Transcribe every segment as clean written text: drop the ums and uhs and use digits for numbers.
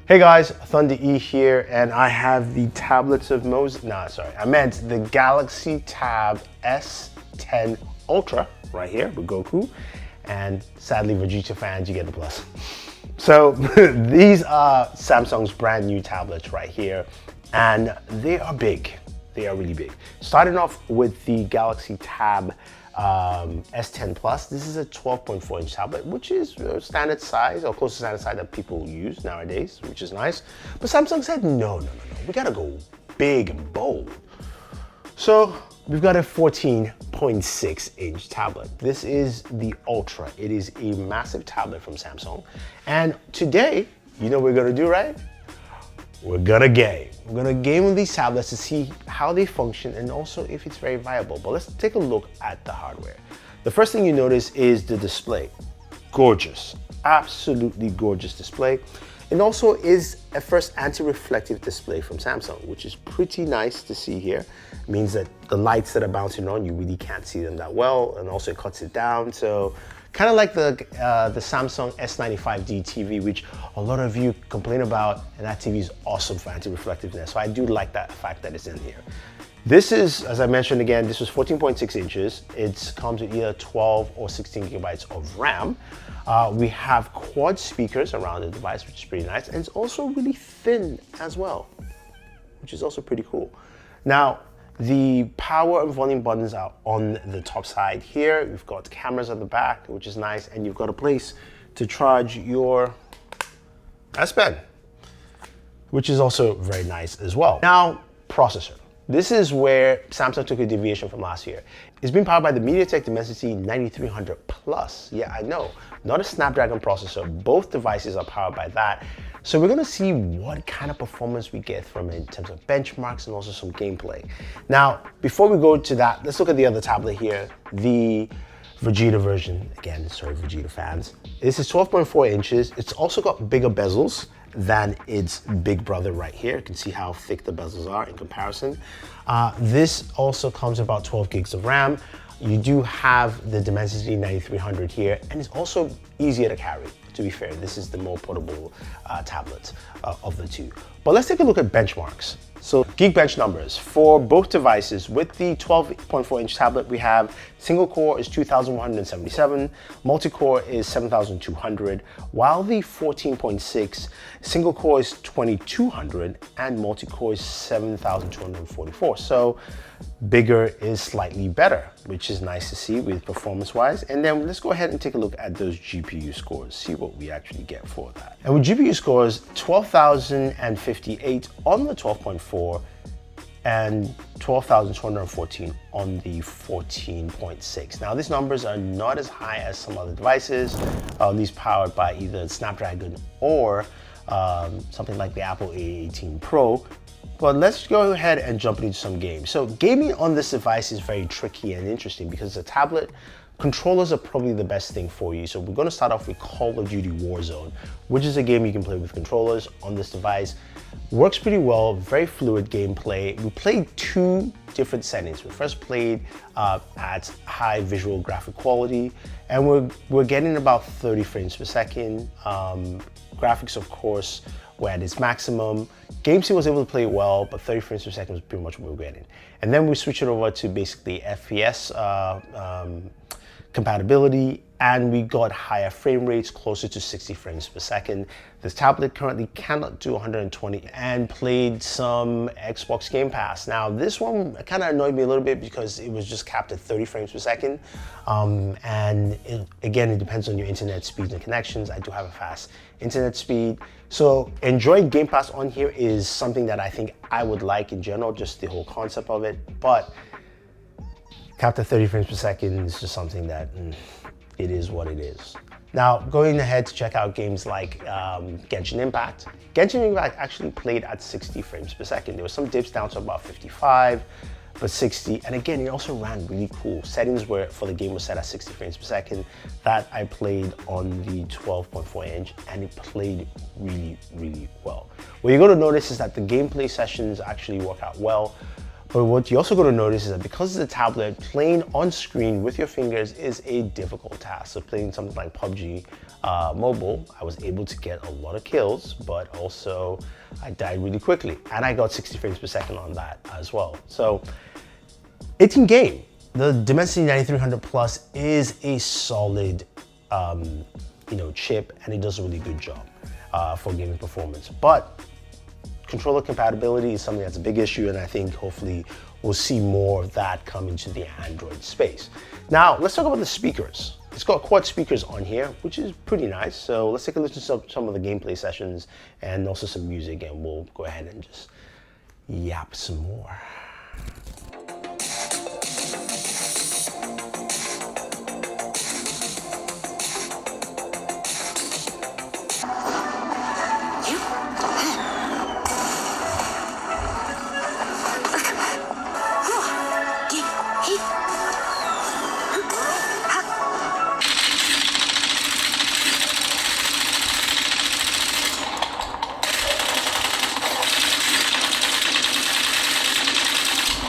Hey guys, Thunder E here, and I have the tablets of I meant the Galaxy Tab S10 Ultra right here with Goku, and sadly Vegeta fans, you get the plus. So these are Samsung's brand new tablets right here, and they are big. They are really big. Starting off with the Galaxy Tab S10 Plus. This is a 12.4 inch tablet, which is standard size, or close to standard size that people use nowadays, which is nice. But Samsung said, no, we gotta go big and bold. So we've got a 14.6 inch tablet. This is the Ultra. It is a massive tablet from Samsung. And today, you know what we're gonna do, right? We're gonna game. We're gonna game with these tablets to see how they function and also if it's very viable. But let's take a look at the hardware. The first thing you notice is the display. Gorgeous, absolutely gorgeous display. It also is a first anti-reflective display from Samsung, which is pretty nice to see here. It means that the lights that are bouncing on, you really can't see them that well, and also it cuts it down. So kind of like the Samsung S95D TV, which a lot of you complain about, and that TV is awesome for anti-reflectiveness. So I do like that fact that it's in here. This is, as I mentioned again, this was 14.6 inches. It comes with either 12 or 16 gigabytes of RAM. We have quad speakers around the device, which is pretty nice. And it's also really thin as well, which is also pretty cool. Now, the power and volume buttons are on the top side here. We've got cameras at the back, which is nice. And you've got a place to charge your S10, which is also very nice as well. Now, processor. This is where Samsung took a deviation from last year. It's been powered by the MediaTek Dimensity 9300 Plus. Yeah, I know, not a Snapdragon processor. Both devices are powered by that. So we're gonna see what kind of performance we get from it in terms of benchmarks and also some gameplay. Now, before we go to that, let's look at the other tablet here, the Vegeta version. Again, sorry, Vegeta fans. This is 12.4 inches. It's also got bigger bezels than its big brother right here. You can see how thick the bezels are in comparison. This also comes with about 12 gigs of RAM. You do have the Dimensity 9300 here, and it's also easier to carry, to be fair. This is the more portable tablet of the two. But let's take a look at benchmarks. So Geekbench numbers for both devices. With the 12.4 inch tablet, we have single core is 2,177, multi-core is 7,200, while the 14.6 single core is 2,200 and multi-core is 7,244. So bigger is slightly better, which is nice to see with performance-wise. And then let's go ahead and take a look at those GPU scores, see what we actually get for that. And with GPU scores, 12,058 on the 12.4 and 12,214 on the 14.6. Now these numbers are not as high as some other devices, these powered by either Snapdragon or something like the Apple A18 Pro. But let's go ahead and jump into some games. So gaming on this device is very tricky and interesting because it's a tablet. Controllers are probably the best thing for you. So we're going to start off with Call of Duty Warzone, which is a game you can play with controllers on this device. Works pretty well, very fluid gameplay. We played two different settings. We first played at high visual graphic quality, and we're getting about 30 frames per second. Graphics, of course, were at its maximum. GameSync was able to play well, but 30 frames per second was pretty much what we were getting. And then we switched it over to basically FPS compatibility, and we got higher frame rates, closer to 60 frames per second. This tablet currently cannot do 120, and played some Xbox Game Pass. Now this one kind of annoyed me a little bit because it was just capped at 30 frames per second. And again, it depends on your internet speeds and connections. I do have a fast internet speed. So enjoying Game Pass on here is something that I think I would like in general, just the whole concept of it. But capped at 30 frames per second is just something that it is what it is. Now, going ahead to check out games like Genshin Impact. Genshin Impact actually played at 60 frames per second. There was some dips down to about 55, but 60. And again, it also ran really cool. Settings were for the game was set at 60 frames per second. That I played on the 12.4 inch, and it played really, really well. What you're going to notice is that the gameplay sessions actually work out well. But what you're also going to notice is that because it's a tablet, playing on screen with your fingers is a difficult task. So playing something like PUBG mobile, I was able to get a lot of kills, but also I died really quickly. And I got 60 frames per second on that as well. So 18 game. The Dimensity 9300 Plus is a solid chip, and it does a really good job for gaming performance. But controller compatibility is something that's a big issue, and I think hopefully we'll see more of that come into the Android space. Now, let's talk about the speakers. It's got quad speakers on here, which is pretty nice. So let's take a listen to some of the gameplay sessions and also some music, and we'll go ahead and just yap some more.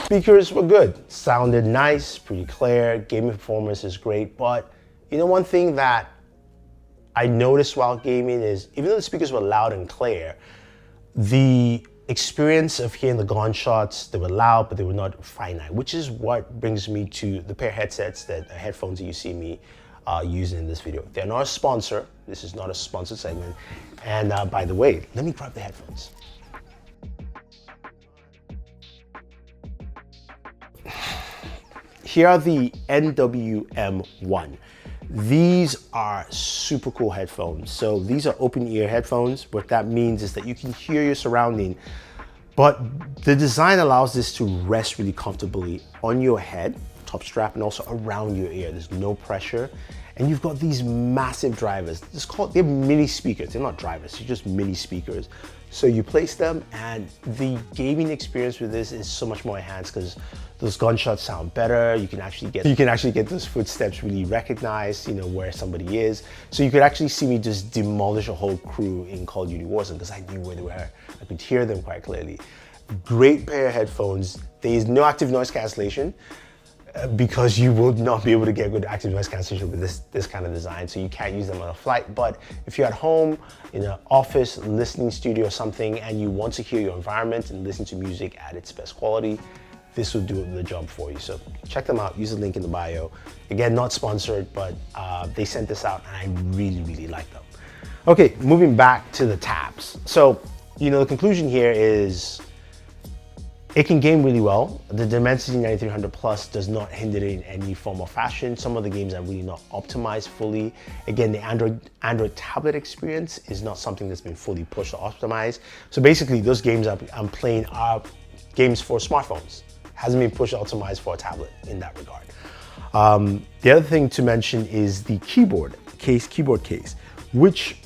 Speakers were good, sounded nice, pretty clear, gaming performance is great, but you know one thing that I noticed while gaming is, even though the speakers were loud and clear, the experience of hearing the gunshots, they were loud, but they were not finite, which is what brings me to the pair of headsets, headphones that you see me using in this video. They're not a sponsor, this is not a sponsored segment, and by the way, let me grab the headphones. Here are the NWM1. These are super cool headphones. So these are open ear headphones. What that means is that you can hear your surrounding, but the design allows this to rest really comfortably on your head, top strap, and also around your ear. There's no pressure. And you've got these massive drivers. They're mini speakers. They're not drivers, they're just mini speakers. So you place them, and the gaming experience with this is so much more enhanced because those gunshots sound better. You can actually get those footsteps really recognized, where somebody is. So you could actually see me just demolish a whole crew in Call of Duty Warzone because I knew where they were. I could hear them quite clearly. Great pair of headphones. There is no active noise cancellation, because you will not be able to get good active noise cancellation with this kind of design, so you can't use them on a flight. But if you're at home, in an office, listening studio or something, and you want to hear your environment and listen to music at its best quality, this will do the job for you. So check them out, use the link in the bio. Again, not sponsored, but they sent this out and I really, really like them. Okay, moving back to the tabs. So, the conclusion here is, it can game really well. The Dimensity 9300 Plus does not hinder it in any form or fashion. Some of the games are really not optimized fully. Again, the Android tablet experience is not something that's been fully pushed or optimized. So basically, those games I'm playing are games for smartphones. Hasn't been pushed or optimized for a tablet in that regard. The other thing to mention is the keyboard case, which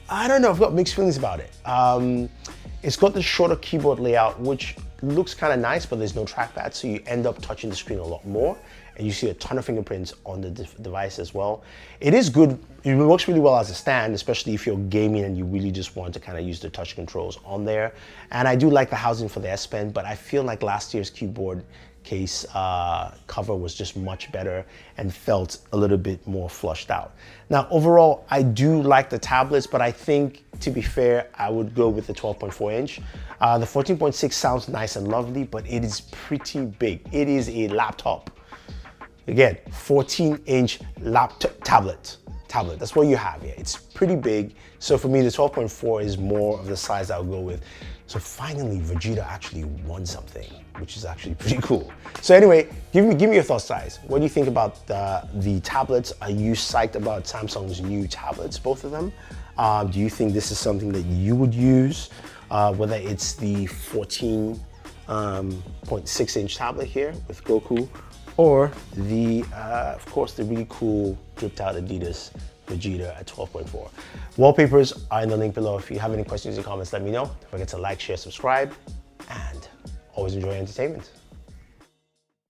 I don't know, I've got mixed feelings about it. It's got the shorter keyboard layout, which looks kind of nice, but there's no trackpad, so you end up touching the screen a lot more, and you see a ton of fingerprints on the device as well. It is good, it works really well as a stand, especially if you're gaming and you really just want to kind of use the touch controls on there. And I do like the housing for the S Pen, but I feel like last year's keyboard case cover was just much better and felt a little bit more flushed out. Now, overall, I do like the tablets, but I think, to be fair, I would go with the 12.4 inch. The 14.6 sounds nice and lovely, but it is pretty big. It is a laptop. Again, 14-inch laptop tablet. That's what you have here. It's pretty big. So for me, the 12.4 is more of the size I would go with. So finally, Vegeta actually won something, which is actually pretty cool. So anyway, give me your thoughts, guys. What do you think about the tablets? Are you psyched about Samsung's new tablets, both of them? Do you think this is something that you would use? Whether it's the 14.6-inch tablet here with Goku, or the, of course, the really cool dripped out Adidas Vegeta at 12.4. Wallpapers are in the link below. If you have any questions or comments, let me know. Don't forget to like, share, subscribe, and always enjoy entertainment.